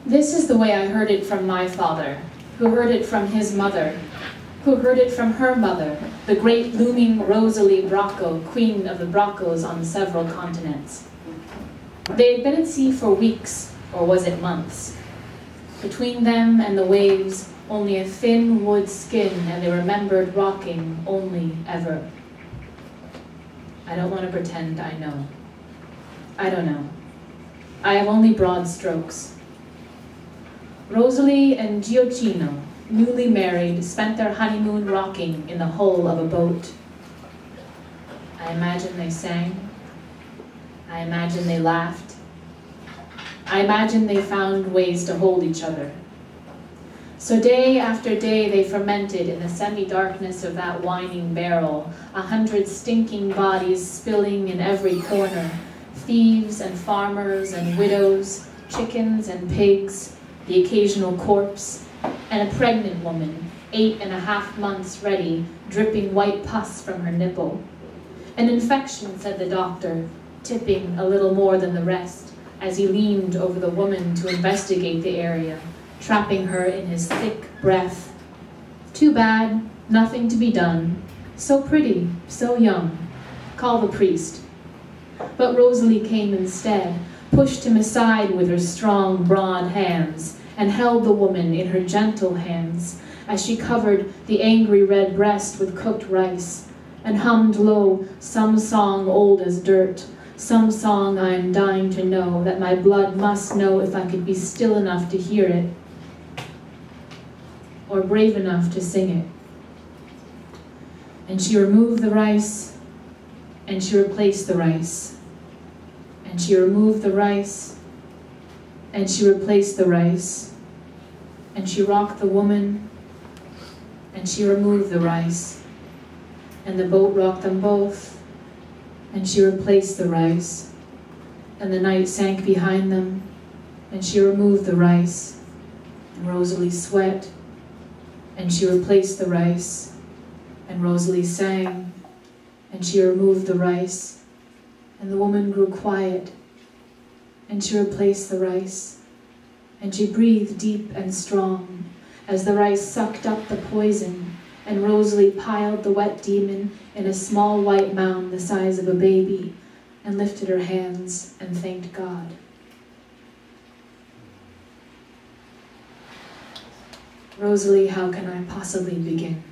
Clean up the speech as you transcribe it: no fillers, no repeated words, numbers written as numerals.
This is the way I heard it from my father, who heard it from his mother, who heard it from her mother, the great looming Rosalie Bracco, queen of the Braccos on several continents. They had been at sea for weeks, or was it months? Between them and the waves, only a thin wood skin, and they remembered rocking only ever. I don't want to pretend I know. I don't know. I have only broad strokes. Rosalie and Gioacchino, newly married, spent their honeymoon rocking in the hull of a boat. I imagine they sang. I imagine they laughed. I imagine they found ways to hold each other. So day after day they fermented in the semi-darkness of that whining barrel, 100 stinking bodies spilling in every corner, thieves and farmers and widows, chickens and pigs, the occasional corpse, and a pregnant woman, 8.5 months ready, dripping white pus from her nipple. An infection, said the doctor, tipping a little more than the rest, as he leaned over the woman to investigate the area, trapping her in his thick breath. Too bad, nothing to be done. So pretty, so young. Call the priest. But Rosalie came instead, pushed him aside with her strong, broad hands, and held the woman in her gentle hands as she covered the angry red breast with cooked rice, and hummed low some song old as dirt, some song I am dying to know, that my blood must know if I could be still enough to hear it, or brave enough to sing it. And she removed the rice, and she replaced the rice, and she removed the rice, and she replaced the rice, and she rocked the woman, and she removed the rice, and the boat rocked them both, and she replaced the rice, and the night sank behind them, and she removed the rice, and Rosalie sweat, and she replaced the rice, and Rosalie sang, and she removed the rice, and the woman grew quiet, and she replaced the rice, and she breathed deep and strong as the rice sucked up the poison, and Rosalie piled the wet demon in a small white mound the size of a baby, and lifted her hands and thanked God. Rosalie, how can I possibly begin?